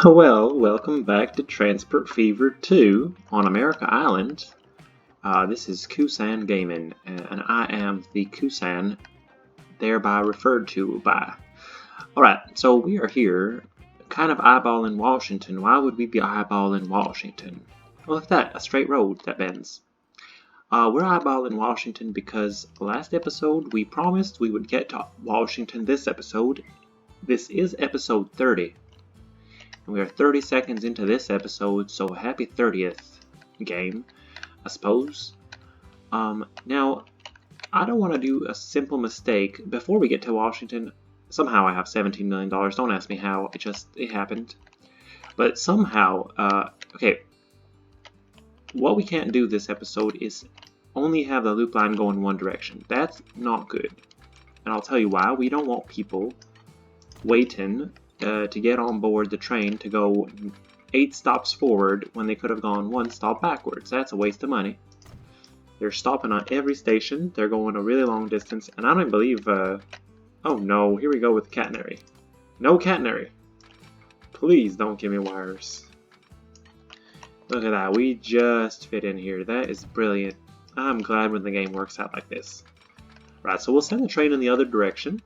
Well, welcome back to Transport Fever 2 on America Island. This is Kusan Gaming, and I am the Kusan thereby referred to by. Alright, so we are here, kind of eyeballing Washington. Why would we be eyeballing Washington? Well, look at that, a straight road that bends. We're eyeballing Washington because last episode we promised we would get to Washington this episode. This is episode 30. We are 30 seconds into this episode, so happy 30th game, I suppose. Now, I don't want to do a simple mistake. Before we get to Washington, somehow I have $17 million. Don't ask me how, it happened. But somehow, okay, what we can't do this episode is only have the loop line go in one direction. That's not good. And I'll tell you why. We don't want people waiting to get on board the train to go 8 stops forward when they could have gone 1 stop backwards. That's a waste of money. They're stopping on every station. They're going a really long distance, and I don't believe, oh no, here we go with catenary. No catenary. Please don't give me wires. Look at that, we just fit in here. That is brilliant. I'm glad when the game works out like this. Right, so we'll send the train in the other direction.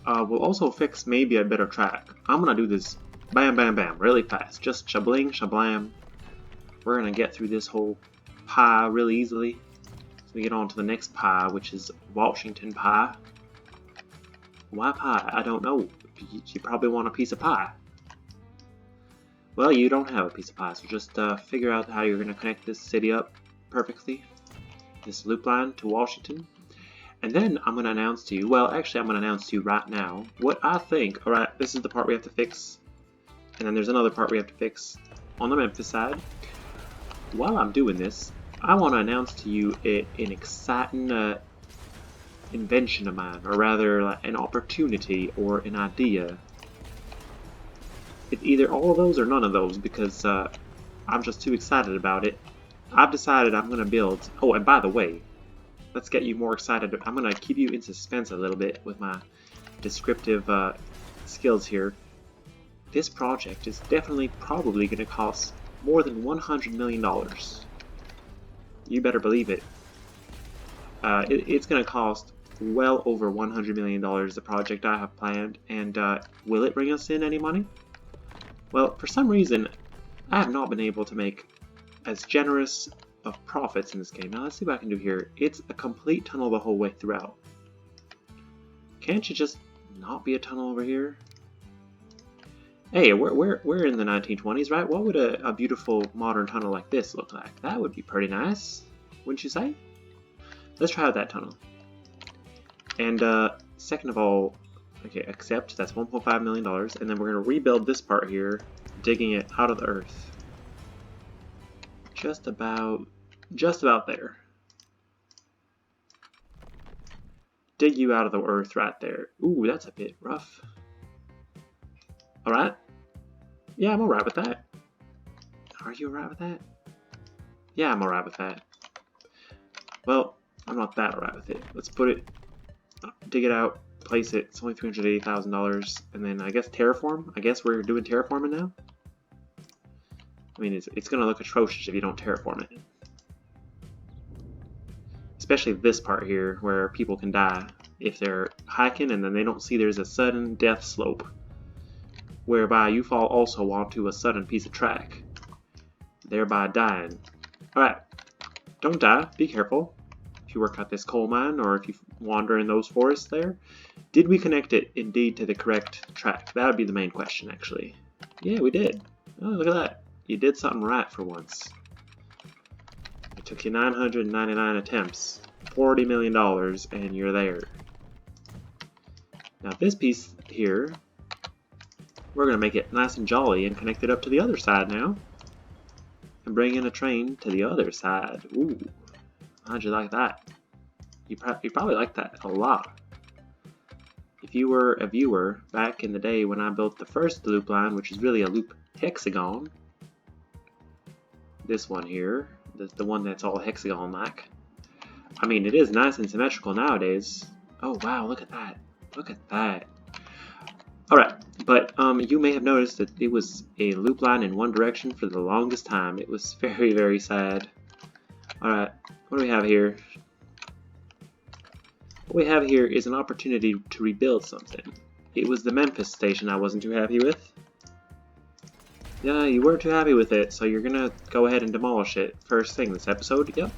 We'll also fix maybe a better track. I'm gonna do this bam bam bam really fast. Just shabling shablam. We're gonna get through this whole pie really easily. So we get on to the next pie, which is Washington pie. Why pie? I don't know. You probably want a piece of pie. Well, you don't have a piece of pie, so just figure out how you're gonna connect this city up perfectly. This loop line to Washington. And then I'm going to announce to you, well, actually I'm going to announce to you right now what I think. Alright, this is the part we have to fix. And then there's another part we have to fix on the Memphis side. While I'm doing this, I want to announce to you an exciting invention of mine, or rather like an opportunity or an idea. It's either all of those or none of those because I'm just too excited about it. I've decided I'm going to build, oh, and by the way, let's get you more excited. I'm going to keep you in suspense a little bit with my descriptive skills here. This project is definitely probably going to cost more than $100 million. You better believe it. It's going to cost well over $100 million, the project I have planned. And will it bring us in any money? Well, for some reason, I have not been able to make as generous of profits in this game. Now let's see what I can do here. It's a complete tunnel the whole way throughout. Can't you just not be a tunnel over here? Hey, we're in the 1920s, right? What would a beautiful modern tunnel like this look like? That would be pretty nice, wouldn't you say? Let's try out that tunnel. And second of all, okay, accept, that's $1.5 million, and then we're going to rebuild this part here, digging it out of the earth. Just about there. Dig you out of the earth right there. Ooh, that's a bit rough. Alright. Yeah, I'm alright with that. Are you alright with that? Yeah, I'm alright with that. Well, I'm not that alright with it. Let's put it, dig it out, place it. It's only $380,000. And then I guess terraform? I guess we're doing terraforming now? I mean, it's going to look atrocious if you don't terraform it. Especially this part here, where people can die if they're hiking and then they don't see there's a sudden death slope, whereby you fall also onto a sudden piece of track, thereby dying. Alright, don't die, be careful. If you work at this coal mine, or if you wander in those forests there, did we connect it indeed to the correct track? That would be the main question, actually. Yeah, we did. Oh, look at that. You did something right for once. It took you 999 attempts, $40 million, and you're there. Now this piece here, we're going to make it nice and jolly and connect it up to the other side now. And bring in a train to the other side. Ooh, how'd you like that? You probably like that a lot. If you were a viewer back in the day when I built the first loop line, which is really a loop hexagon, this one here, the one that's all hexagon-like. I mean, it is nice and symmetrical nowadays. Oh wow, look at that. Look at that. Alright, But you may have noticed that it was a loop line in one direction for the longest time. It was very, very sad. Alright, what do we have here? What we have here is an opportunity to rebuild something. It was the Memphis station I wasn't too happy with. Yeah, you weren't too happy with it, so you're gonna go ahead and demolish it first thing this episode. Yep.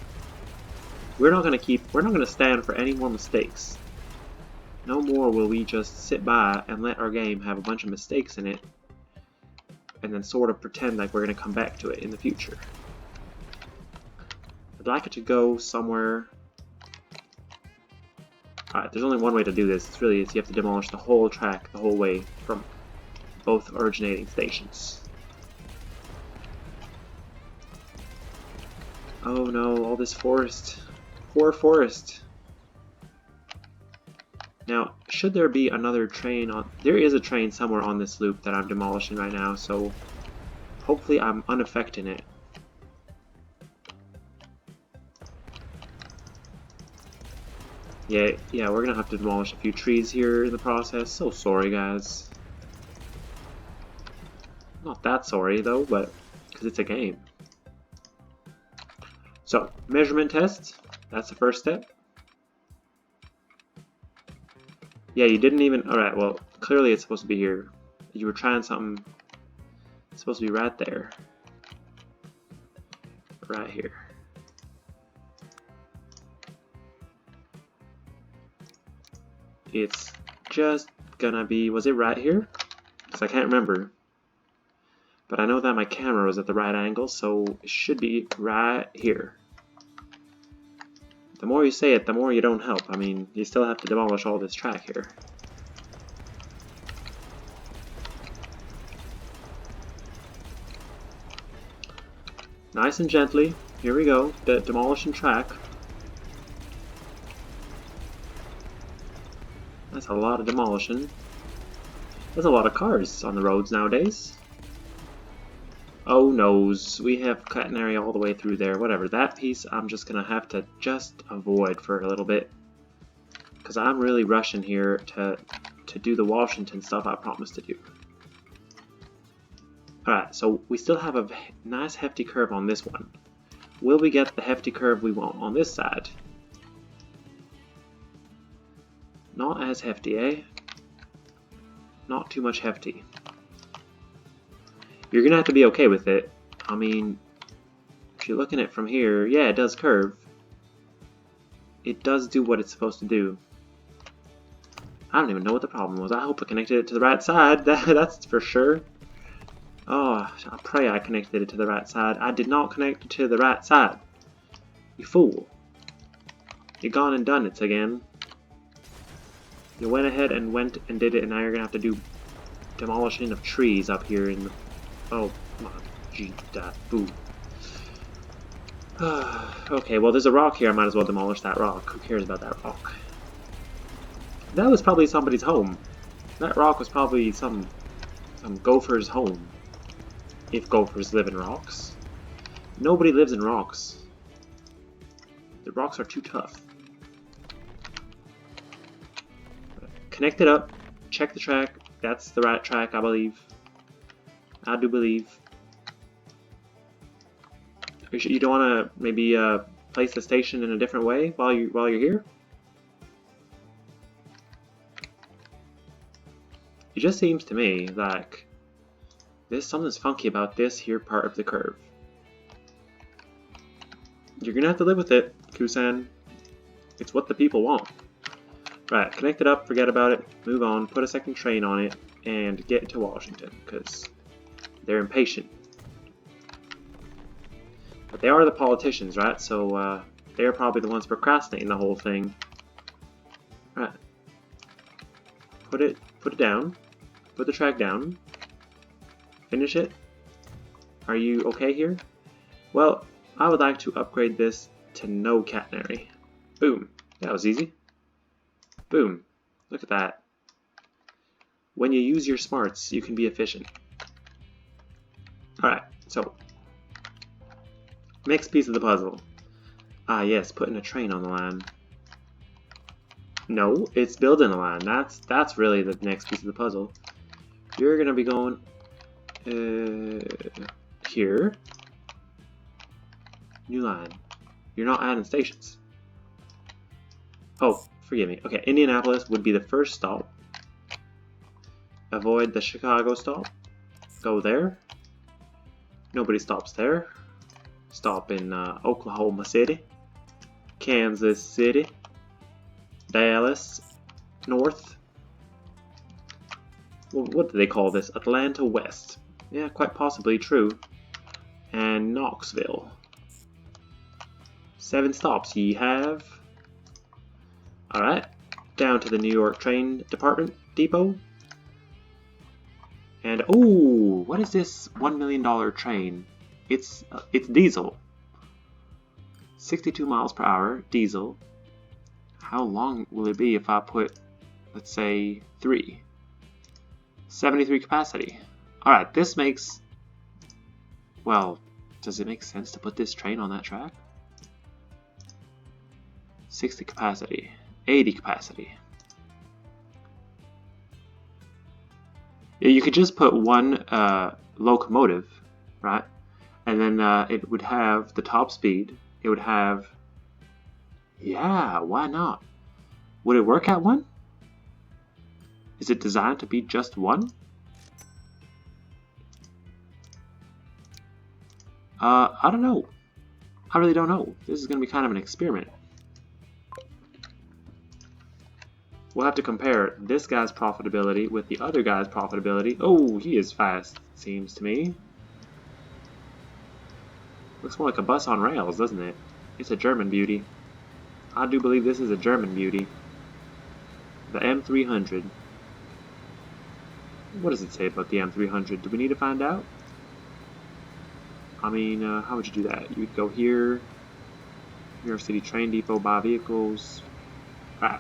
We're not gonna stand for any more mistakes. No more will we just sit by and let our game have a bunch of mistakes in it and then sort of pretend like we're gonna come back to it in the future. I'd like it to go somewhere. Alright, there's only one way to do this. It's really, you have to demolish the whole track the whole way from both originating stations. Oh no, all this forest. Poor forest. Now, should there be another train on... There is a train somewhere on this loop that I'm demolishing right now, so hopefully I'm unaffecting it. Yeah, we're gonna have to demolish a few trees here in the process. So sorry, guys. Not that sorry, though, but because it's a game. So, measurement test. That's the first step. Yeah, you didn't even... Alright, well, clearly it's supposed to be here. You were trying something... It's supposed to be right there. Right here. It's just gonna be... Was it right here? Because I can't remember. But I know that my camera was at the right angle, so it should be right here. The more you say it, the more you don't help. I mean, you still have to demolish all this track here. Nice and gently. Here we go. Demolishing track. That's a lot of demolishing. There's a lot of cars on the roads nowadays. Oh noes, we have catenary all the way through there. Whatever, that piece I'm just gonna have to just avoid for a little bit. Because I'm really rushing here to do the Washington stuff I promised to do. Alright, so we still have a nice hefty curve on this one. Will we get the hefty curve we want on this side? Not as hefty, eh? Not too much hefty. You're gonna have to be okay with it. I mean, if you're looking at it from here, yeah, it does curve. It does do what it's supposed to do. I don't even know what the problem was. I hope I connected it to the right side. That's for sure. Oh, I pray I connected it to the right side. I did not connect it to the right side. You fool. You gone and done it again. You went ahead and did it, and now you're gonna have to do demolishing of trees up here in the... Oh my gee, that boo. Okay, well there's a rock here, I might as well demolish that rock. Who cares about that rock? That was probably somebody's home. That rock was probably some gopher's home. If gophers live in rocks. Nobody lives in rocks. The rocks are too tough. Connect it up, check the track. That's the right track, I believe. I do believe. You don't want to maybe place the station in a different way while you're here? It just seems to me like something's funky about this here part of the curve. You're gonna have to live with it, Kusan. It's what the people want. Right, connect it up, forget about it, move on, put a second train on it, and get to Washington, because they're impatient. But they are the politicians, right? So they're probably the ones procrastinating the whole thing. Right. Put it down. Put the track down. Finish it. Are you okay here? Well, I would like to upgrade this to no catenary. Boom. That was easy. Boom. Look at that. When you use your smarts, you can be efficient. Alright, so next piece of the puzzle. Ah yes, putting a train on the line. No, it's building a line. That's really the next piece of the puzzle. You're gonna be going here. New line. You're not adding stations. Oh, forgive me. Okay, Indianapolis would be the first stop. Avoid the Chicago stop. Go there. Nobody stops there. Stop in Oklahoma City. Kansas City. Dallas. North. Well, what do they call this? Atlanta West. Yeah, quite possibly true. And Knoxville. 7 stops ye have. Alright, down to the New York train department depot. And oh, what is this $1 million train? It's diesel. 62 miles per hour, diesel. How long will it be if I put, let's say, 3? 73 capacity. Alright, this makes... Well, does it make sense to put this train on that track? 60 capacity. 80 capacity. Yeah, you could just put one locomotive, right? And then it would have the top speed. It would have... Yeah, why not? Would it work at 1? Is it designed to be just 1? I don't know. I really don't know. This is going to be kind of an experiment. We'll have to compare this guy's profitability with the other guy's profitability. Oh, he is fast, seems to me. Looks more like a bus on rails, doesn't it? It's a German beauty. I do believe this is a German beauty. The M300. What does it say about the M300? Do we need to find out? I mean, how would you do that? You would go here, New York City train depot, buy vehicles. Ah.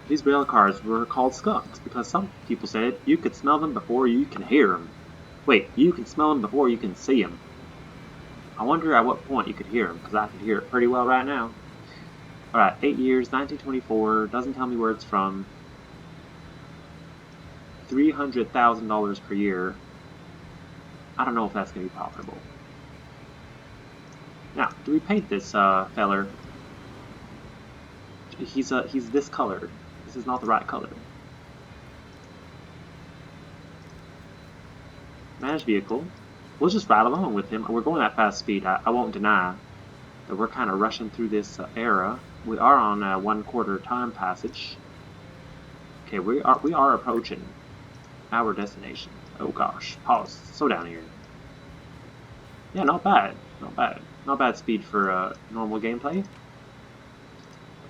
These rail cars were called skunks because some people said you could smell them before you can hear them. Wait, you can smell them before you can see them. I wonder at what point you could hear them, because I could hear it pretty well right now. Alright, 8 years, 1924, doesn't tell me where it's from. $300,000 per year. I don't know if that's going to be profitable. Now, do we paint this feller? He's this color. This is not the right color. Manage vehicle. We'll just ride along with him. We're going at fast speed. I won't deny that we're kind of rushing through this era. We are on a 1/4 time passage. Okay, we are approaching our destination. Oh gosh, pause. Slow down here. Yeah, not bad. Not bad. Not bad speed for normal gameplay.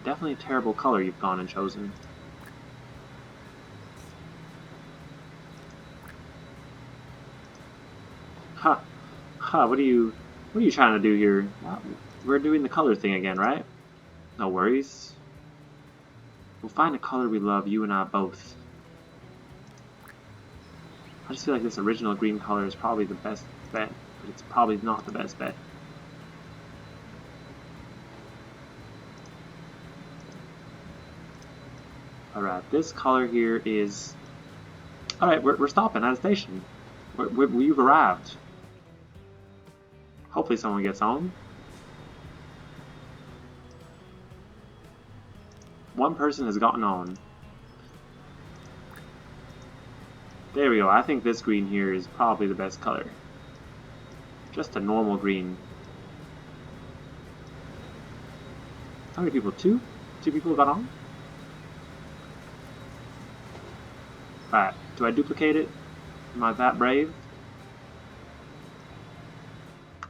Definitely a terrible color you've gone and chosen. Ha! Ha! What are you trying to do here? We're doing the color thing again, right? No worries. We'll find a color we love, you and I both. I just feel like this original green color is probably the best bet, but it's probably not the best bet. Alright, this color here is... Alright, we're stopping at a station. We've arrived. Hopefully someone gets on. One person has gotten on. There we go. I think this green here is probably the best color. Just a normal green. How many people? 2? 2 people got on? Alright, do I duplicate it? Am I that brave?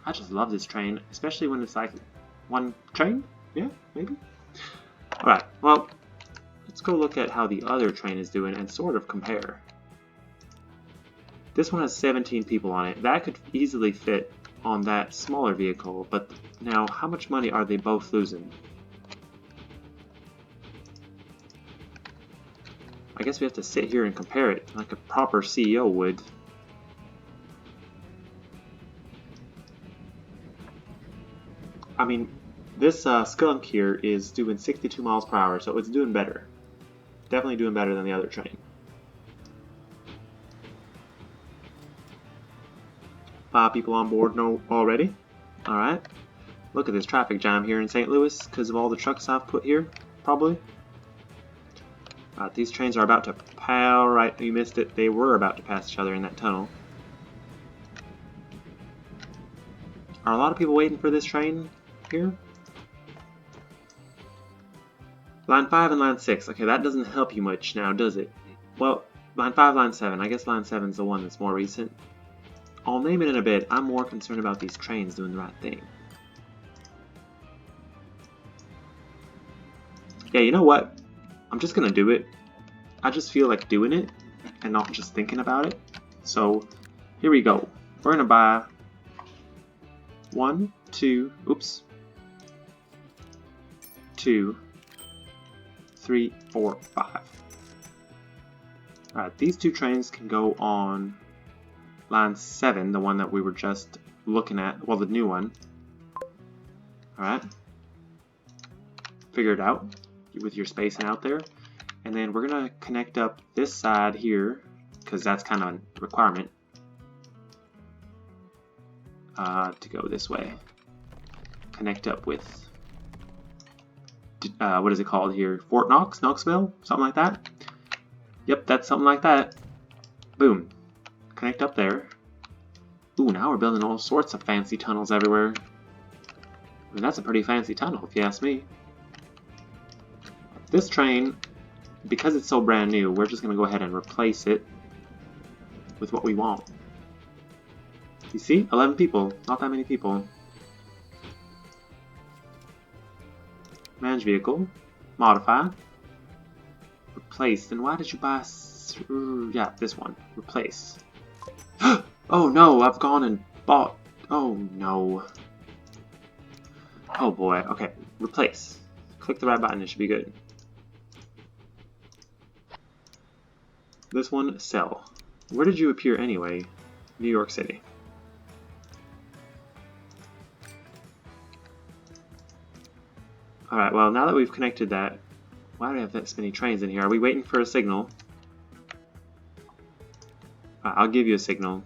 I just love this train, especially when it's like one train? Yeah, maybe? Alright, well, let's go look at how the other train is doing and sort of compare. This one has 17 people on it. That could easily fit on that smaller vehicle, but now how much money are they both losing? I guess we have to sit here and compare it like a proper CEO would. I mean, this skunk here is doing 62 miles per hour, so it's doing better. Definitely doing better than the other train. 5 people on board already. Alright. Look at this traffic jam here in St. Louis because of all the trucks I've put here, probably. Alright, these trains are about to pow. Right, you missed it. They were about to pass each other in that tunnel. Are a lot of people waiting for this train here? Line 5 and line 6. Okay, that doesn't help you much now, does it? Well, line 5, line 7. I guess line 7 is the one that's more recent. I'll name it in a bit. I'm more concerned about these trains doing the right thing. Yeah, you know what? I'm just gonna do it. I just feel like doing it and not just thinking about it. So, here we go. We're gonna buy 1, 2, oops. 2, 3, 4, 5. Alright, these 2 trains can go on line 7, the one that we were just looking at, well, the new one. Alright. Figure it out with your spacing out there. And then we're going to connect up this side here, because that's kind of a requirement, to go this way. Connect up with, what is it called here? Fort Knox? Knoxville? Something like that? Yep, that's something like that. Boom. Connect up there. Ooh, now we're building all sorts of fancy tunnels everywhere. I mean, that's a pretty fancy tunnel, if you ask me. This train, because it's so brand new, we're just going to go ahead and replace it with what we want. You see? 11 people. Not that many people. Manage vehicle. Modify. Replace. Then why did you buy... yeah, this one. Replace. Oh no, I've gone and bought... Oh no. Oh boy. Okay. Replace. Click the right button. It should be good. This one, sell. Where did you appear anyway? New York City. Alright, well, now that we've connected that, why do we have that many trains in here? Are we waiting for a signal? I'll give you a signal.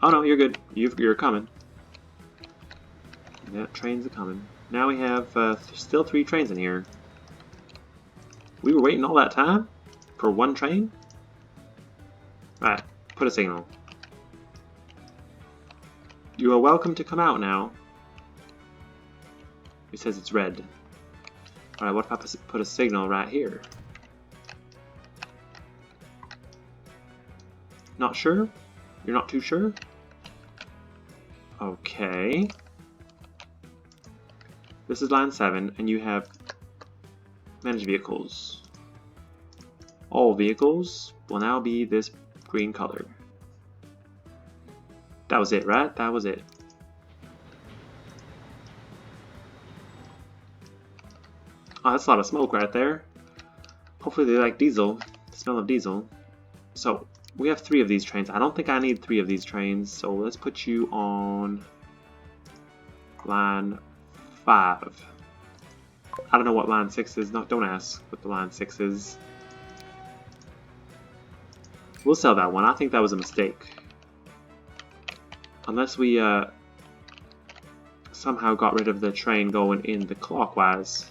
Oh no, you're good. You're coming. Yeah, trains are coming. Now we have still 3 trains in here. We were waiting all that time? For one train? Right, put a signal. You are welcome to come out now. It says it's red. Alright, what if I put a signal right here? Not sure? You're not too sure? Okay. This is line 7, and you have manage vehicles. All vehicles will now be this green color. That was it, right? That was it. Oh, that's a lot of smoke right there. Hopefully they like diesel. The smell of diesel. So, we have 3 of these trains. I don't think I need 3 of these trains, so let's put you on line 5. I don't know what line 6 is. No, don't ask what the line 6 is. We'll sell that one. I think that was a mistake. Unless we somehow got rid of the train going in the clockwise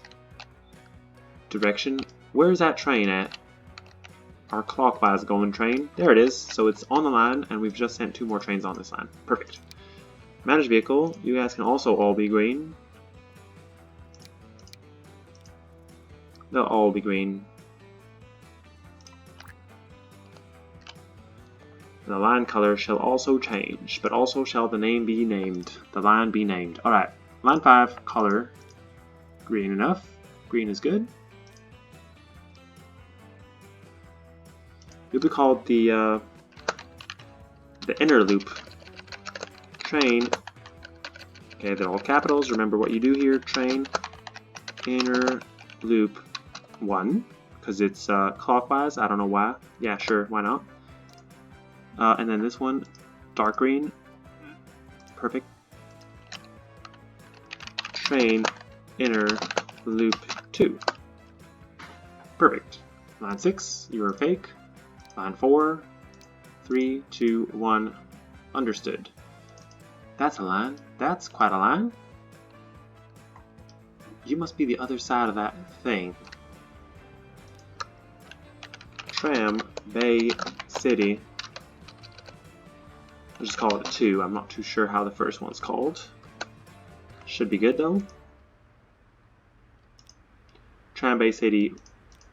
direction. Where's that train at? Our clockwise going train. There it is. So it's on the line, and we've just sent 2 more trains on this line. Perfect. Manage vehicle. You guys can also all be green. They'll all be green. The line color shall also change, but also shall the name be named. The line be named. Alright, line 5, color, green enough. Green is good. You'll be called the inner loop train. Okay, they're all capitals. Remember what you do here. Train inner loop 1, because it's clockwise. I don't know why. Yeah, sure, why not? And then this one, dark green. Perfect. Train inner loop 2. Perfect. Line 6, you are fake. Line 4, 3, 2, 1. Understood. That's a line. That's quite a line. You must be the other side of that thing. Tram Bay City. I'll just call it a 2. I'm not too sure how the first one's called. Should be good though. Tram Bay City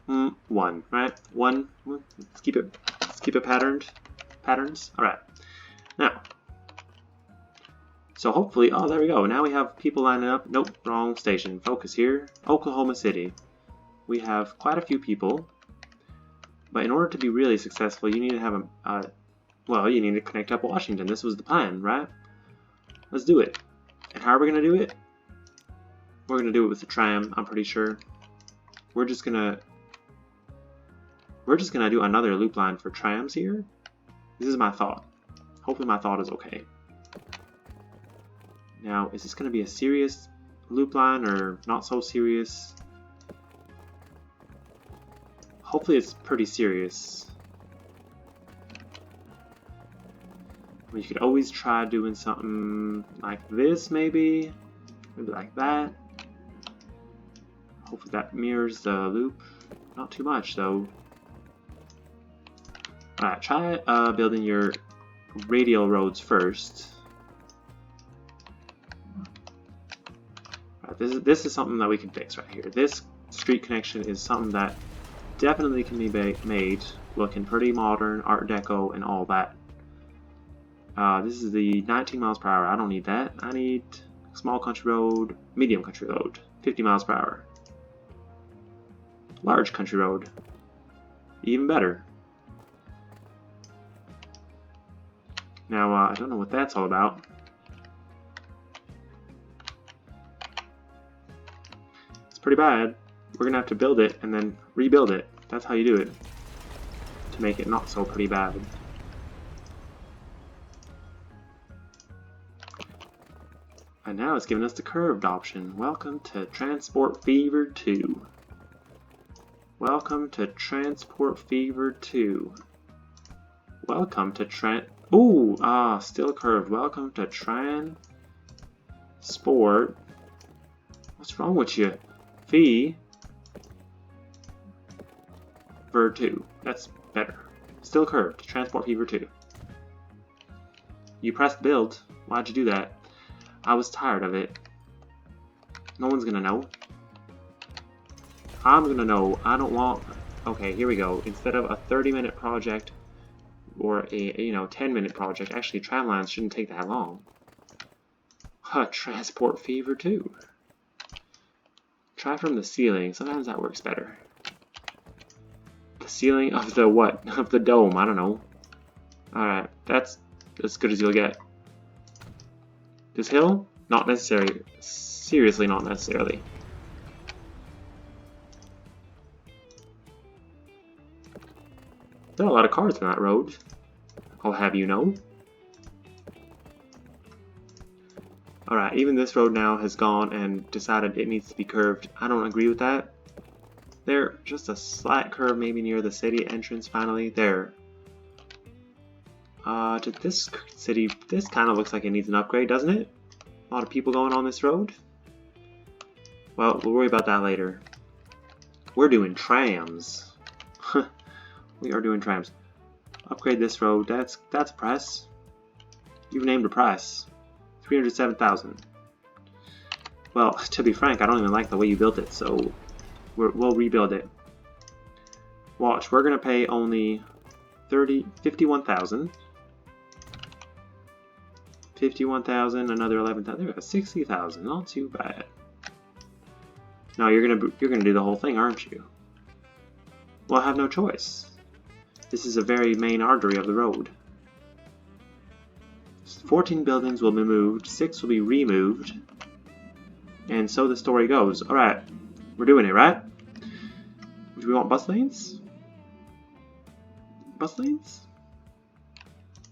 1, right? 1. Let's keep it patterns. All right. Now, so hopefully, oh, there we go. Now we have people lining up. Nope, wrong station. Focus here. Oklahoma City. We have quite a few people. But in order to be really successful, you need to have well, you need to connect up Washington. This was the plan, right? Let's do it. And how are we going to do it? We're going to do it with the tram, I'm pretty sure. We're just going to do another loop line for trams here. This is my thought. Hopefully my thought is okay. Now, is this going to be a serious loop line or not so serious? Hopefully it's pretty serious. You could always try doing something like this, maybe like that. Hopefully that mirrors the loop. Not too much though. Alright, try building your radial roads first. Right, this is something that we can fix right here. This street connection is something that definitely can be made looking pretty modern, Art Deco, and all that. This is the 19 miles per hour. I don't need that. I need small country road, medium country road, 50 miles per hour. Large country road, even better. Now, I don't know what that's all about. It's pretty bad. We're gonna have to build it and then rebuild it. That's how you do it, to make it not so pretty bad. And now it's giving us the curved option. Welcome to Transport Fever 2. Welcome to Transport Fever 2. Welcome to still curved. Welcome to Transport. What's wrong with you? Fever 2. That's better. Still curved. Transport Fever 2. You pressed build. Why'd you do that? I was tired of it. No one's gonna know. I'm gonna know. I don't want... Okay, here we go. Instead of a 30-minute project or a 10-minute project, actually tramlines shouldn't take that long. Transport Fever 2. Try from the ceiling. Sometimes that works better. The ceiling of the what? Of the dome. I don't know. Alright, that's as good as you'll get. This hill? Not necessary. Seriously, not necessarily. There are a lot of cars on that road. I'll have you know. Alright, even this road now has gone and decided it needs to be curved. I don't agree with that. There, just a slight curve maybe near the city entrance finally. There. To this city, this kind of looks like it needs an upgrade, doesn't it? A lot of people going on this road. Well, we'll worry about that later. We're doing trams. We are doing trams. Upgrade this road. That's a price. You've named a price. 307,000. Well, to be frank, I don't even like the way you built it, so we'll rebuild it. Watch, we're gonna pay only 51,000. 51,000, another 11,000. There we go, 60,000. Not too bad. Now you're gonna do the whole thing, aren't you? Well, I have no choice. This is a very main artery of the road. 14 buildings will be moved, 6 will be removed, and so the story goes. Alright, we're doing it, right? Do we want bus lanes? Bus lanes?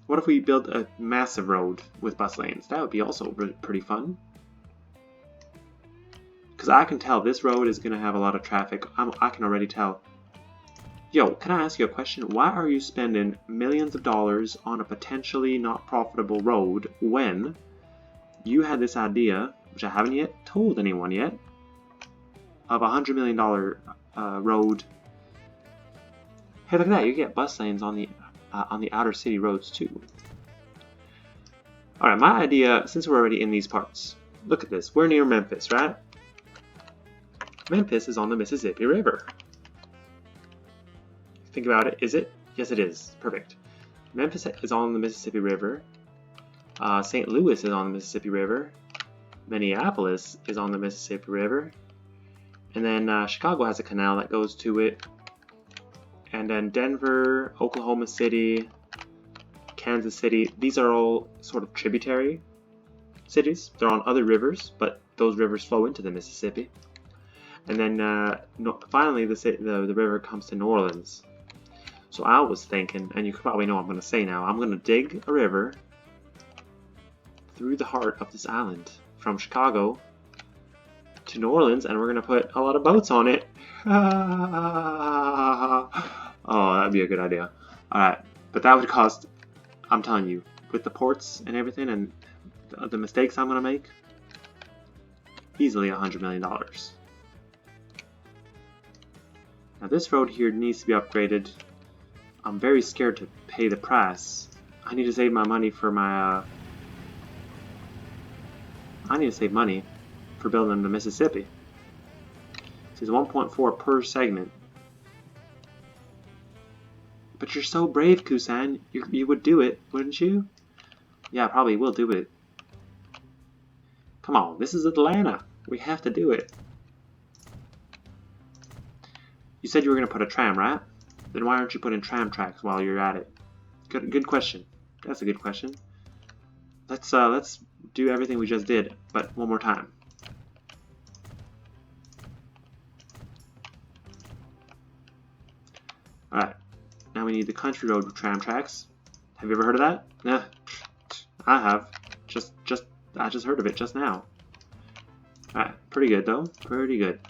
What if we build a massive road with bus lanes? That would be also pretty fun. Because I can tell this road is going to have a lot of traffic. I can already tell. Yo, can I ask you a question? Why are you spending millions of dollars on a potentially not profitable road when you had this idea, which I haven't yet told anyone yet, of $100 million road? Hey, look at that! You get bus lanes on the outer city roads too. All right, my idea. Since we're already in these parts, look at this. We're near Memphis, right? Memphis is on the Mississippi River. Think about it. Is it? Yes, it is. Perfect. Memphis is on the Mississippi River. St. Louis is on the Mississippi River. Minneapolis is on the Mississippi River. And then Chicago has a canal that goes to it. And then Denver, Oklahoma City, Kansas City, these are all sort of tributary cities. They're on other rivers, but those rivers flow into the Mississippi. And then finally the river comes to New Orleans. So I was thinking, and you probably know what I'm going to say now, I'm going to dig a river through the heart of this island from Chicago to New Orleans, and we're going to put a lot of boats on it. Oh, that'd be a good idea. Alright, but that would cost, I'm telling you, with the ports and everything and the mistakes I'm going to make, easily $100 million. Now this road here needs to be upgraded. I'm very scared to pay the price. I need to save my money for my, I need to save money for building the Mississippi. This is 1.4 per segment. But you're so brave, Kusan. You would do it, wouldn't you? Yeah, I probably will do it. Come on, this is Atlanta. We have to do it. You said you were going to put a tram, right? Then why aren't you putting tram tracks while you're at it? Good question. That's a good question. Let's do everything we just did, but one more time. Alright. Now we need the country road with tram tracks. Have you ever heard of that? Nah, I have. I just heard of it just now. Alright, pretty good though. Pretty good.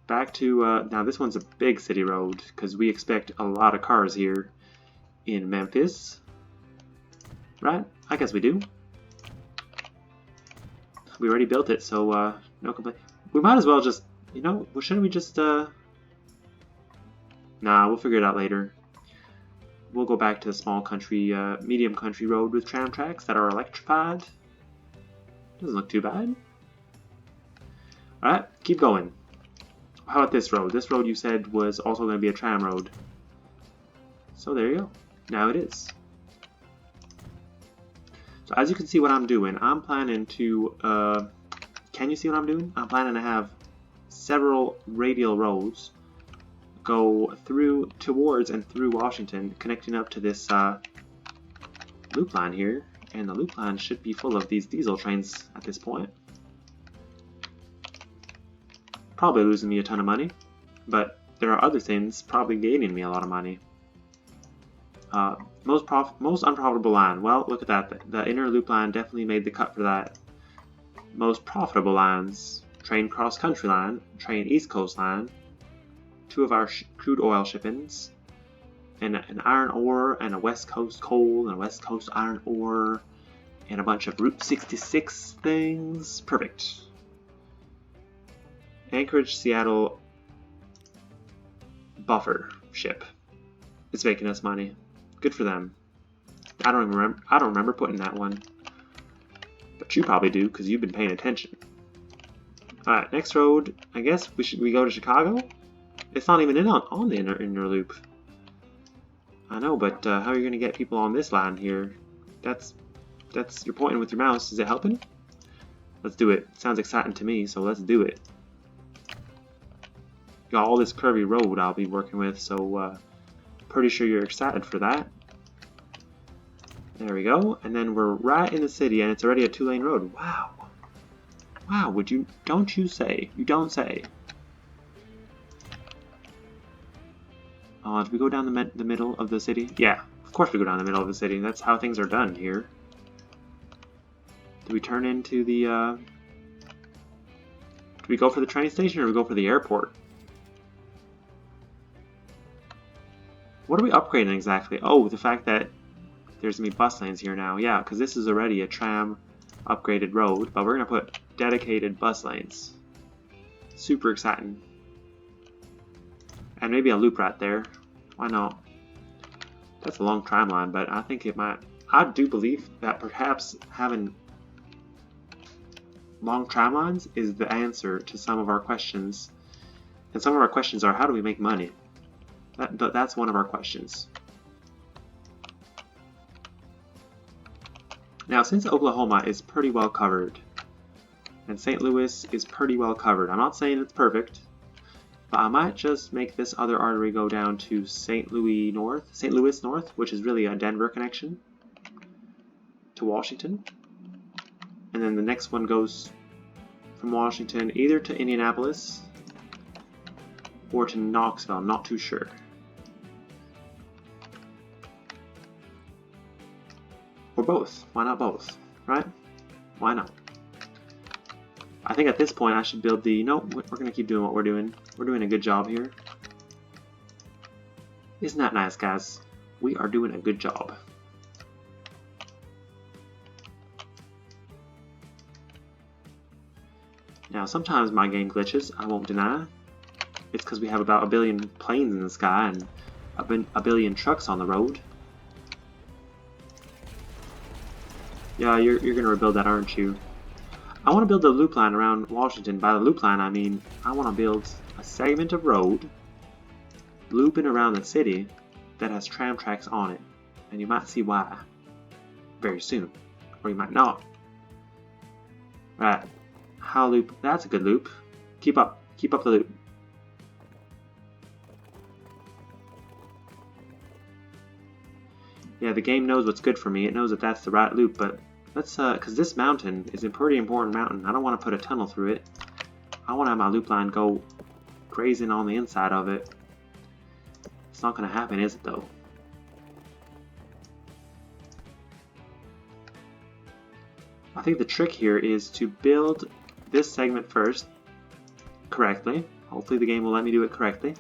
Back to, now this one's a big city road, because we expect a lot of cars here in Memphis. Right? I guess we do. We already built it, so, no complaint. We might as well just, you know, shouldn't we just, Nah, we'll figure it out later. We'll go back to the small country, medium country road with tram tracks that are electrified. Doesn't look too bad. Alright, keep going. How about this road? This road you said was also going to be a tram road. So there you go. Now it is. So as you can see what I'm doing, I'm planning to, can you see what I'm doing? I'm planning to have several radial roads go through, towards and through Washington, connecting up to this loop line here. And the loop line should be full of these diesel trains at this point. Probably losing me a ton of money, but there are other things probably gaining me a lot of money. Most unprofitable line. Well, look at that. The inner loop line definitely made the cut for that. Most profitable lines: train cross country line, train east coast line, 2 of our crude oil shipments, and an iron ore and a west coast coal and a west coast iron ore, and a bunch of Route 66 things. Perfect. Anchorage, Seattle buffer ship. It's making us money. Good for them. I don't remember putting that one, but you probably do because you've been paying attention. All right, next road. I guess we go to Chicago. It's not even on the inner loop. I know, but how are you gonna get people on this line here? That's you're pointing with your mouse. Is it helping? Let's do it. Sounds exciting to me, so let's do it. Got all this curvy road I'll be working with, so pretty sure you're excited for that. There we go, and then we're right in the city, and it's already a 2-lane road. Wow. Wow, don't you say. You don't say. Did we go down the middle of the city? Yeah, of course we go down the middle of the city. That's how things are done here. Do we turn into the, do we go for the train station or do we go for the airport? What are we upgrading exactly? Oh, the fact that there's going to be bus lanes here now. Yeah, because this is already a tram upgraded road, but we're going to put dedicated bus lanes. Super exciting. And maybe a loop right there. Why not? That's a long tram line, but I think it might... I do believe that perhaps having long tram lines is the answer to some of our questions. And some of our questions are, how do we make money? That's one of our questions. Now, since Oklahoma is pretty well covered, and St. Louis is pretty well covered, I'm not saying it's perfect, but I might just make this other artery go down to St. Louis North, which is really a Denver connection to Washington. And then the next one goes from Washington either to Indianapolis or to Knoxville, I'm not too sure. Or both. Why not both? Right? Why not? I think at this point I should build the... No, we're going to keep doing what we're doing. We're doing a good job here. Isn't that nice, guys? We are doing a good job. Now, sometimes my game glitches, I won't deny. It's because we have about a billion planes in the sky and a billion trucks on the road. Yeah, you're going to rebuild that, aren't you? I want to build a loop line around Washington. By the loop line, I mean I want to build a segment of road looping around the city that has tram tracks on it. And you might see why very soon. Or you might not. Right. How loop? That's a good loop. Keep up the loop. Yeah, the game knows what's good for me. It knows that that's the right loop, but let's, because this mountain is a pretty important mountain. I don't want to put a tunnel through it. I want to have my loop line go grazing on the inside of it. It's not going to happen, is it, though? I think the trick here is to build this segment first correctly. Hopefully the game will let me do it correctly.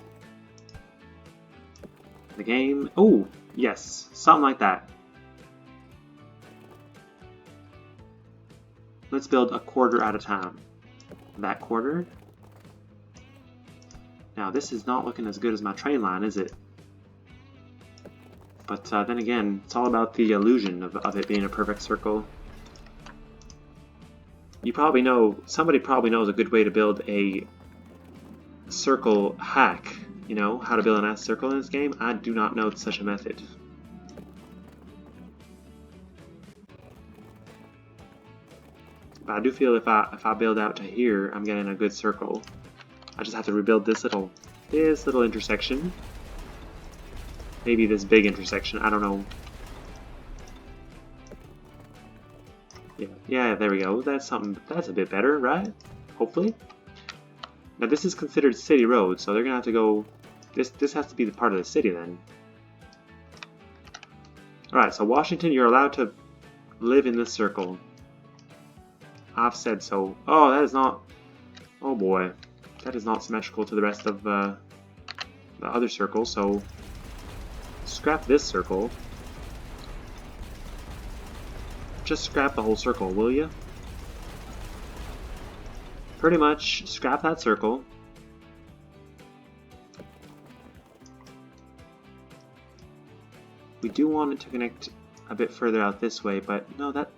The game... Oh, yes. Something like that. Let's build a quarter at a time. That quarter. Now, this is not looking as good as my train line, is it? But then again, it's all about the illusion of it being a perfect circle. You probably know, somebody probably knows a good way to build a circle hack. You know, how to build a nice circle in this game. I do not know such a method. But I do feel if I build out to here, I'm getting a good circle. I just have to rebuild this little intersection. Maybe this big intersection, I don't know. Yeah, there we go. That's a bit better, right? Hopefully. Now this is considered city road, so they're gonna have to go. This has to be the part of the city then. Alright, so Washington, you're allowed to live in this circle. I've said so. Oh, that is not... Oh boy. That is not symmetrical to the rest of the other circles, so... Scrap this circle. Just scrap the whole circle, will you? Pretty much, scrap that circle. We do want it to connect a bit further out this way, but no, that...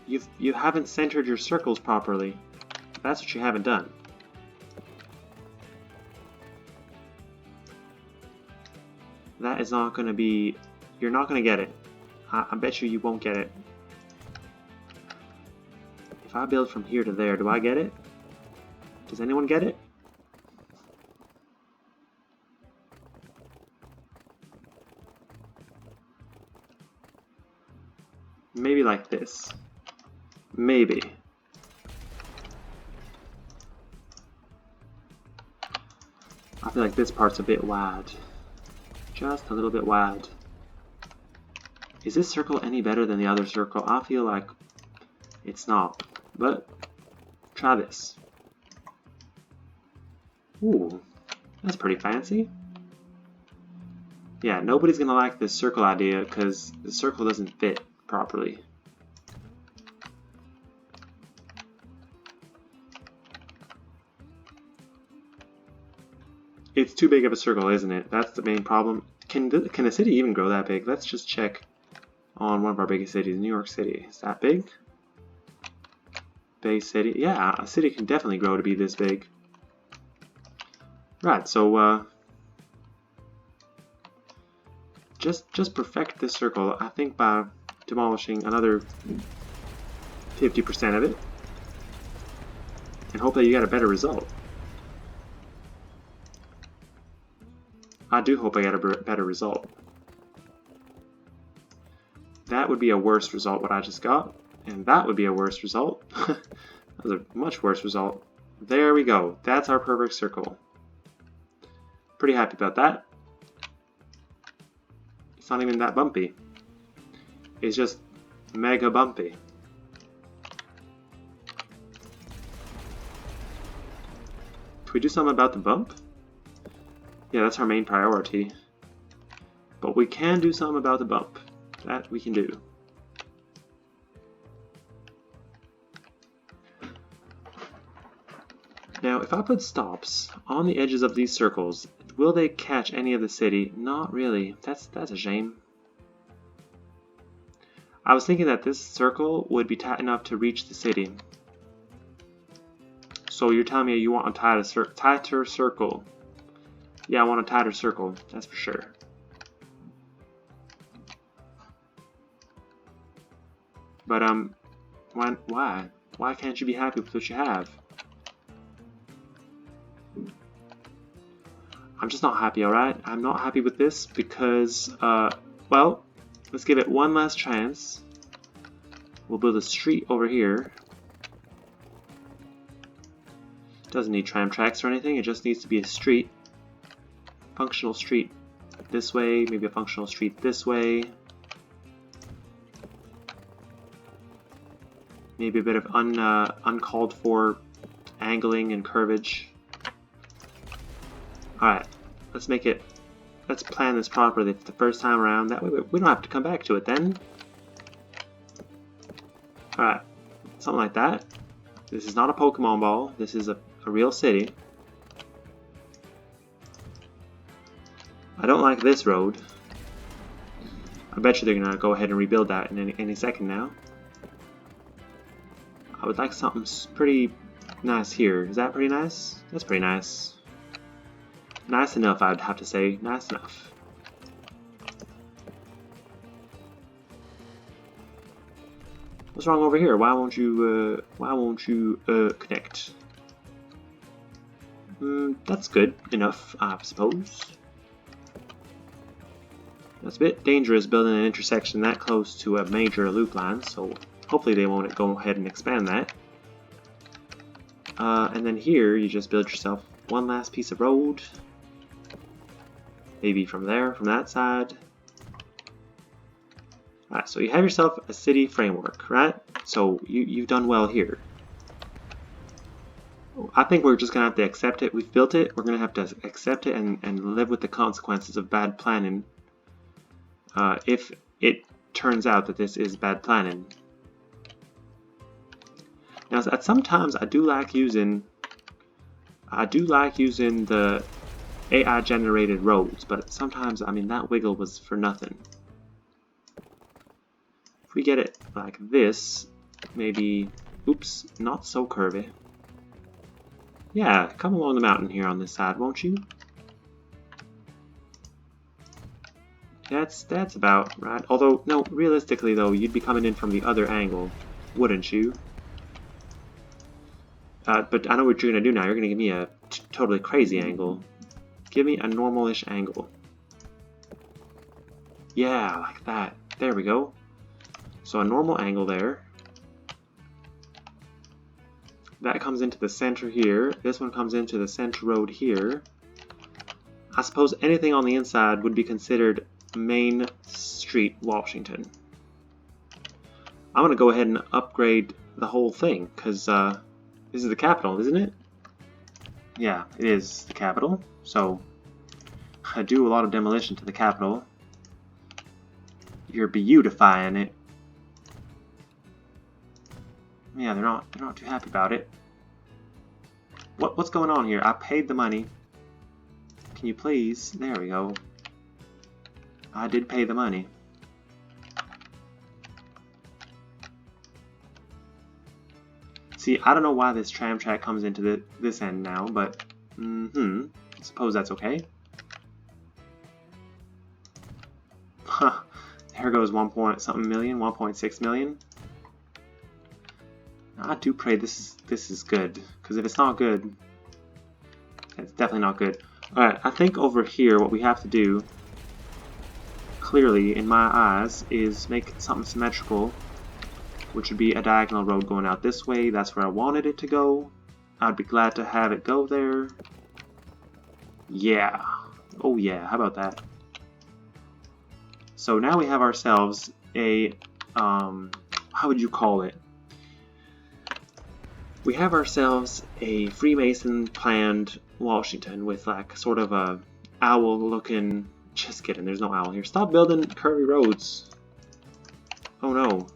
You haven't centered your circles properly. That's what you haven't done. That is not going to be... You're not going to get it. I bet you won't get it. If I build from here to there, do I get it? Does anyone get it? Maybe like this. Maybe. I feel like this part's a bit wide. Just a little bit wide. Is this circle any better than the other circle? I feel like it's not. But try this. Ooh, that's pretty fancy. Yeah, nobody's gonna like this circle idea because the circle doesn't fit properly. It's too big of a circle, isn't it? That's the main problem. Can the city even grow that big? Let's just check on one of our biggest cities, New York City. Is that big? Bay City? Yeah, a city can definitely grow to be this big. Right, so just perfect this circle, I think, by demolishing another 50% of it, and hope that you get a better result. I do hope I get a better result. That would be a worse result, what I just got, and that would be a worse result. That was a much worse result. There we go. That's our perfect circle. Pretty happy about that. It's not even that bumpy. It's just mega bumpy. Can we do something about the bump? Yeah, that's our main priority. But we can do something about the bump. That we can do. Now, if I put stops on the edges of these circles, will they catch any of the city? Not really. That's a shame. I was thinking that this circle would be tight enough to reach the city. So you're telling me you want a tighter circle? Yeah, I want a tighter circle. That's for sure. But why? Why can't you be happy with what you have? I'm just not happy, alright? I'm not happy with this because, well, let's give it one last chance. We'll build a street over here. Doesn't need tram tracks or anything, it just needs to be a street. Functional street this way, maybe a functional street this way. Maybe a bit of uncalled for angling and curvage. Alright, let's plan this properly for the first time around. That way we don't have to come back to it then. Alright, something like that. This is not a Pokemon ball, this is a real city. I don't like this road. I bet you they're gonna go ahead and rebuild that in any second now. I would like something pretty nice here. Is that pretty nice? That's pretty nice. Nice enough, I'd have to say. Nice enough. What's wrong over here? Why won't you connect? That's good enough, I suppose. It's a bit dangerous building an intersection that close to a major loop line, so hopefully they won't go ahead and expand that. And then here, you just build yourself one last piece of road. Maybe from there, from that side. Alright, so you have yourself a city framework, right? So you've done well here. I think we're just going to have to accept it. We've built it. We're going to have to accept it and live with the consequences of bad planning. If it turns out that this is bad planning. Now, sometimes I do like using the AI generated roads, but sometimes, I mean, that wiggle was for nothing. If we get it like this, maybe, oops, not so curvy. Yeah, come along the mountain here on this side, won't you? That's about right. Although, no, realistically though, you'd be coming in from the other angle, wouldn't you? But I know what you're going to do now. You're going to give me a totally crazy angle. Give me a normal-ish angle. Yeah, like that. There we go. So a normal angle there. That comes into the center here. This one comes into the center road here. I suppose anything on the inside would be considered Main Street, Washington. I'm going to go ahead and upgrade the whole thing, because this is the capital, isn't it? Yeah, it is the capital. So do a lot of demolition to the capital. You're beautifying it. Yeah, they're not too happy about it. What's going on here? I paid the money. Can you please? There we go. I did pay the money. See, I don't know why this tram track comes into this end now, but I suppose that's okay. Huh. There goes 1 point something million, 1.6 million. I do pray this is good, because if it's not good, it's definitely not good. Alright, I think over here what we have to do, clearly in my eyes, is make something symmetrical, which would be a diagonal road going out this way. That's where I wanted it to go. I'd be glad to have it go there. Yeah. Oh yeah, how about that? So now we have ourselves a, how would you call it? We have ourselves a Freemason planned Washington with like sort of a owl looking, just kidding, there's no owl here. Stop building curvy roads. Oh no,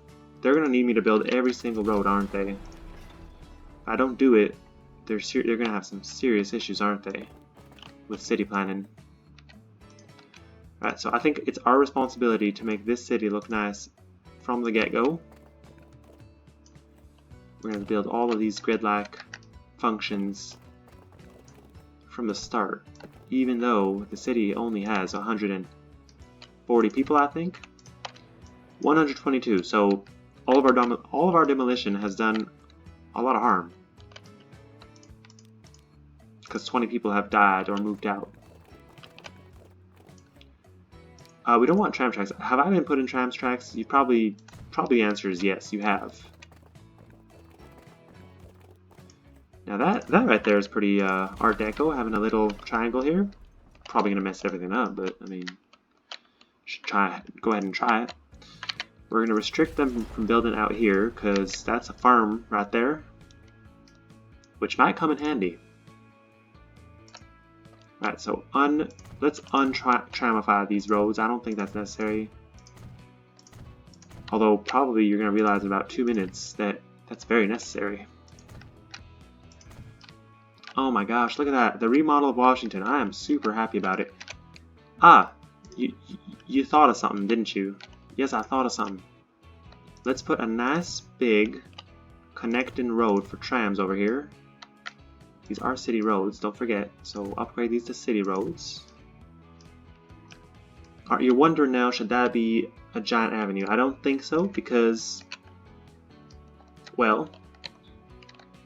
they're gonna need me to build every single road, aren't they? If I don't do it, they're gonna have some serious issues, aren't they? With city planning. Right, so I think it's our responsibility to make this city look nice from the get-go. We're going to build all of these grid-like functions from the start, even though the city only has 140 people, I think. 122. So all of our demolition has done a lot of harm because 20 people have died or moved out. We don't want tram tracks. Have I been put in tram tracks? You probably the answer is yes, you have. Now that right there is pretty Art Deco, having a little triangle here. Probably gonna mess everything up, but I mean, should go ahead and try it. We're gonna restrict them from building out here because that's a farm right there, which might come in handy. Right, so let's untramify these roads. I don't think that's necessary. Although probably you're gonna realize in about 2 minutes that that's very necessary. Oh my gosh, look at that. The remodel of Washington. I am super happy about it. Ah, you thought of something, didn't you? Yes, I thought of something. Let's put a nice big connecting road for trams over here. These are city roads, don't forget. So upgrade these to city roads. You're wondering now, should that be a giant avenue? I don't think so, because, well,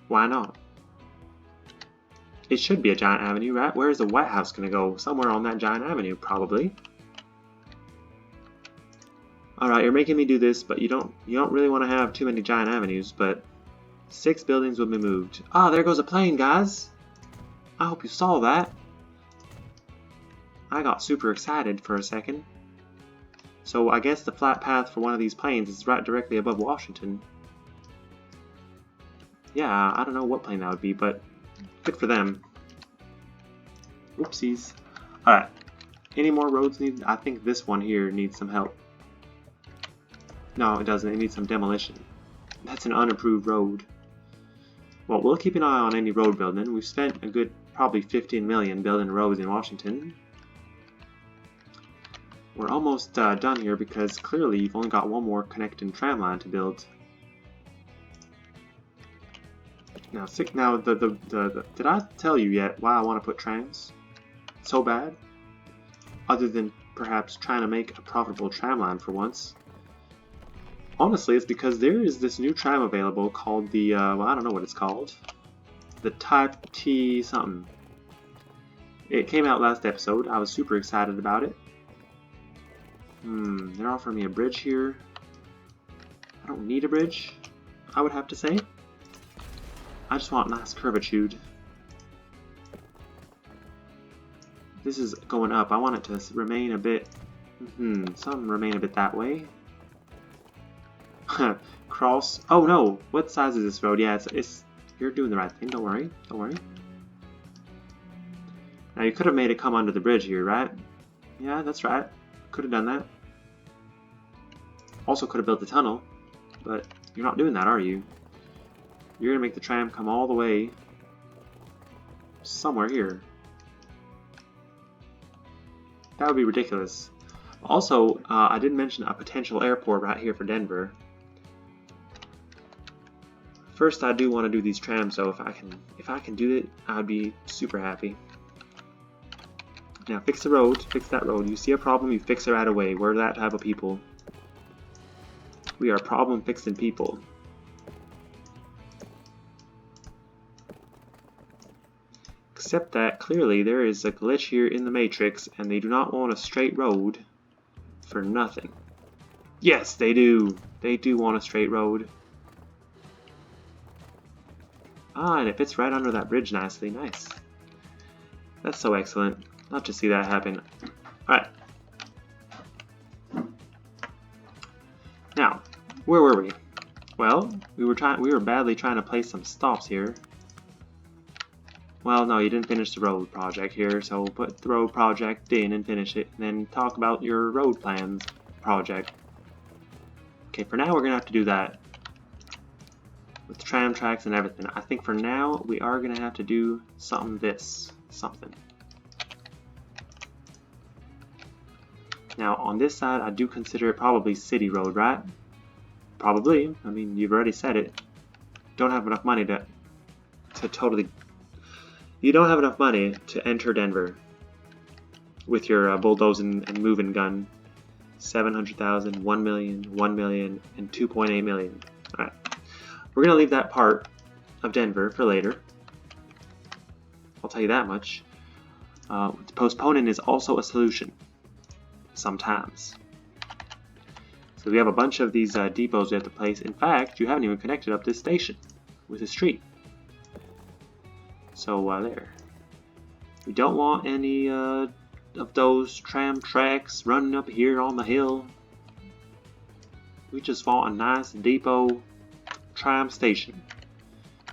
why not? It should be a giant avenue, right? Where is the White House going to go? Somewhere on that giant avenue, probably. Alright, you're making me do this, but you don't really want to have too many giant avenues, but 6 buildings will be moved. Ah, there goes a plane, guys! I hope you saw that. I got super excited for a second. So I guess the flat path for one of these planes is right directly above Washington. Yeah, I don't know what plane that would be, but good for them. Whoopsies. Alright. Any more roads needed? I think this one here needs some help. No, it doesn't. It needs some demolition. That's an unapproved road. Well, we'll keep an eye on any road building. We've spent a good probably 15 million building roads in Washington. We're almost done here because clearly you've only got one more connecting tram line to build. Now, did I tell you yet why I want to put trams so bad? Other than perhaps trying to make a profitable tram line for once. Honestly, it's because there is this new tram available called the, well, I don't know what it's called. The Type T something. It came out last episode. I was super excited about it. They're offering me a bridge here. I don't need a bridge, I would have to say. I just want nice curvitude. This is going up. I want it to remain a bit, some remain a bit that way. Cross. Oh no, what size is this road? Yeah, it's you're doing the right thing. Don't worry. Don't worry. Now you could have made it come under the bridge here, right? Yeah, that's right. Could have done that. Also could have built the tunnel, but you're not doing that, are you? You're gonna make the tram come all the way somewhere here. That would be ridiculous. Also, I didn't mention a potential airport right here for Denver. First, I do want to do these trams, so if I can do it, I'd be super happy. Now, fix the road. Fix that road. You see a problem, you fix it right away. We're that type of people. We are problem-fixing people. Except that, clearly, there is a glitch here in the Matrix, and they do not want a straight road for nothing. Yes, they do. They do want a straight road. Ah, and it fits right under that bridge nicely. Nice. That's so excellent. Love to see that happen. Alright. Now, where were we? Well, we were badly trying to place some stops here. Well, no, you didn't finish the road project here, so put the road project in and finish it, and then talk about your road plans project. Okay, for now we're gonna have to do that with the tram tracks and everything. I think for now we are gonna have to do something. Now on this side, I do consider it probably city road, right? Probably. I mean, you've already said it. Don't have enough money to totally. You don't have enough money to enter Denver with your bulldozing and moving gun. 700,000, 1 million, 1 million, and 2.8 million. Alright. We're going to leave that part of Denver for later. I'll tell you that much. Postponing is also a solution. Sometimes. So we have a bunch of these depots we have to place. In fact, you haven't even connected up this station with a street. So there. We don't want any of those tram tracks running up here on the hill. We just want a nice depot tram station.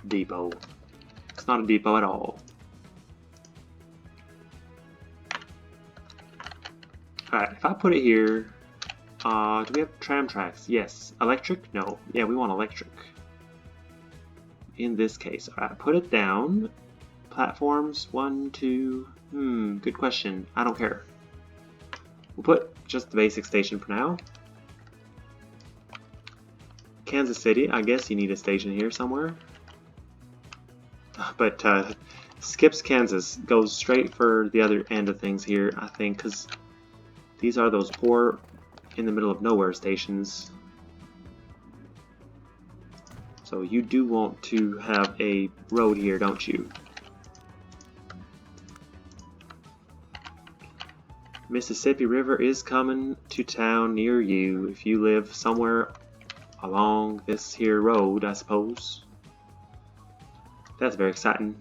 Depot. It's not a depot at all. Alright, if I put it here, do we have tram tracks? Yes. Electric? No. Yeah, we want electric. In this case. Alright, put it down. Platforms, 1, 2, good question. I don't care. We'll put just the basic station for now. Kansas City, I guess you need a station here somewhere. But skips Kansas, goes straight for the other end of things here, I think, because these are those poor, in the middle of nowhere stations. So you do want to have a road here, don't you? Mississippi River is coming to town near you if you live somewhere along this here road, I suppose. That's very exciting.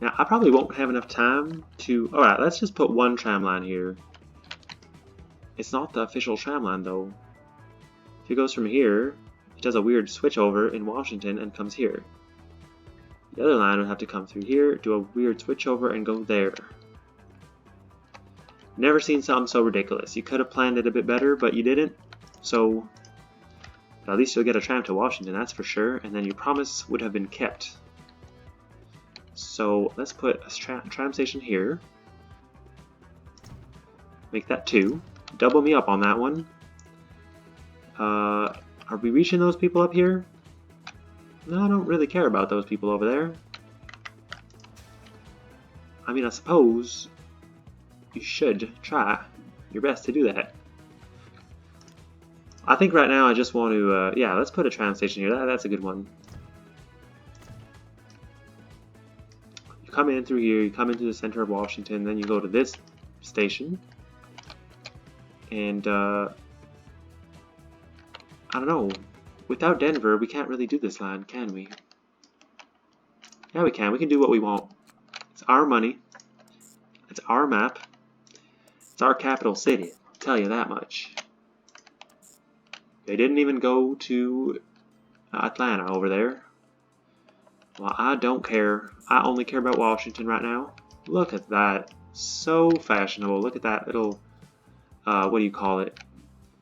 Now, I probably won't have enough time to... Alright, let's just put one tram line here. It's not the official tram line, though. If it goes from here, it does a weird switch over in Washington and comes here. The other line would have to come through here, do a weird switch over, and go there. Never seen something so ridiculous. You could have planned it a bit better, but you didn't. So, at least you'll get a tram to Washington, that's for sure. And then your promise would have been kept. So, let's put a tram station here. Make that 2. Double me up on that one. Are we reaching those people up here? No, I don't really care about those people over there. I mean, I suppose you should try your best to do that. I think right now I just want to, yeah, let's put a tram station here. That's a good one. You come in through here, you come into the center of Washington, then you go to this station. And, I don't know. Without Denver, we can't really do this line, can we? Yeah, we can. We can do what we want. It's our money. It's our map. It's our capital city, I'll tell you that much. They didn't even go to Atlanta over there. Well, I don't care. I only care about Washington right now. Look at that. So fashionable. Look at that little, what do you call it?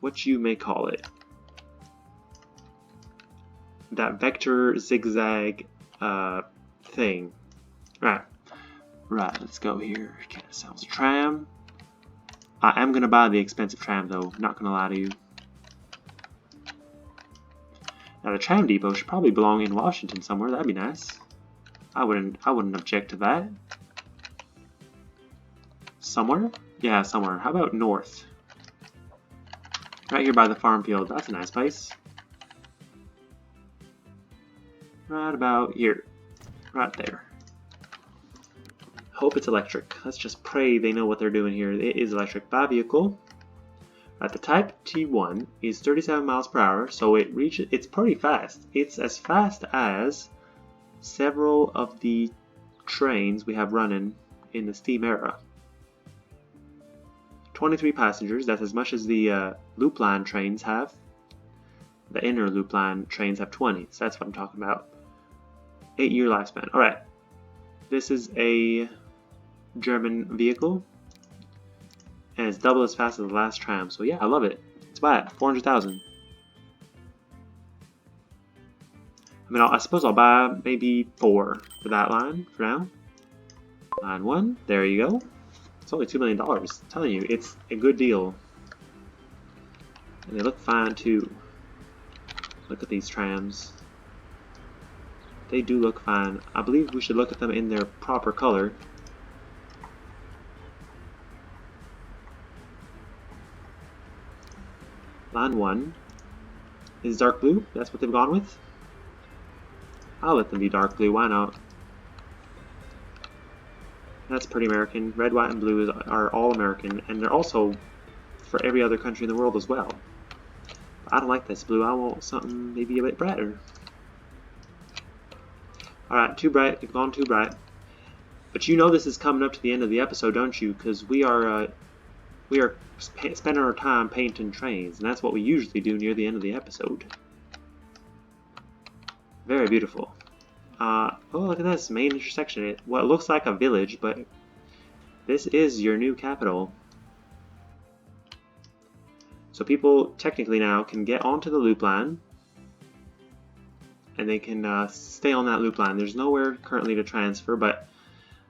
What you may call it. That vector zigzag thing. Right, let's go here. Get ourselves a tram. I am going to buy the expensive tram though, not going to lie to you. Now the tram depot should probably belong in Washington somewhere, that'd be nice. I wouldn't object to that. Somewhere? Yeah, somewhere. How about north? Right here by the farm field, that's a nice place. Right about here. Right there. Hope it's electric. Let's just pray they know what they're doing here. It is electric. Buy vehicle. The type T1 is 37 miles per hour, so it's pretty fast. It's as fast as several of the trains we have running in the steam era. 23 passengers, that's as much as the loop line trains have. The inner loop line trains have 20, so that's what I'm talking about. 8-year lifespan. Alright, this is a German vehicle, and it's double as fast as the last tram, so yeah, I love it. Let's buy it, 400,000. I mean, I suppose I'll buy maybe 4 for that line for now. Line 1, there you go. It's only $2 million. I'm telling you, it's a good deal. And they look fine too. Look at these trams. They do look fine. I believe we should look at them in their proper color. Line 1 is dark blue. That's what they've gone with. I'll let them be dark blue. Why not? That's pretty American. Red, white, and blue are all American, and they're also for every other country in the world as well. But I don't like this blue. I want something maybe a bit brighter. Alright, too bright. They've gone too bright. But you know this is coming up to the end of the episode, don't you? Because we are spending our time painting trains, and that's what we usually do near the end of the episode. Very beautiful. Oh, look at this main intersection. Well, it looks like a village, but this is your new capital. So people technically now can get onto the loop line, and they can stay on that loop line. There's nowhere currently to transfer, but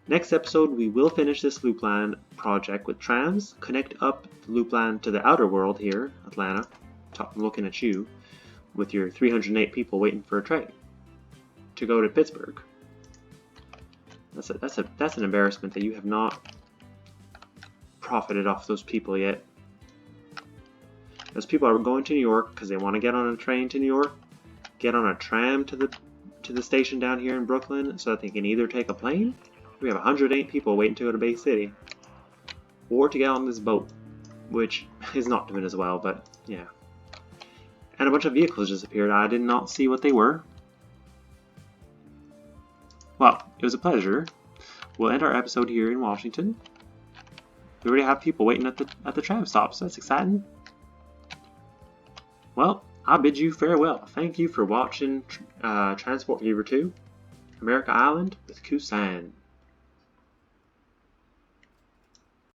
next episode we will finish this loop line project with trams, connect up the loop line to the outer world here, Atlanta. I'm looking at you with your 308 people waiting for a train to go to Pittsburgh. That's an embarrassment that you have not profited off those people yet. Those people are going to New York because they want to get on a train to New York, get on a tram to the station down here in Brooklyn so that they can either take a plane. We have 108 people waiting to go to Bay City, or to get on this boat, which is not doing as well, but yeah. And a bunch of vehicles just appeared. I did not see what they were. Well, it was a pleasure. We'll end our episode here in Washington. We already have people waiting at the tram stops. That's exciting. Well, I bid you farewell. Thank you for watching Transport Fever 2, America Island with Kusan.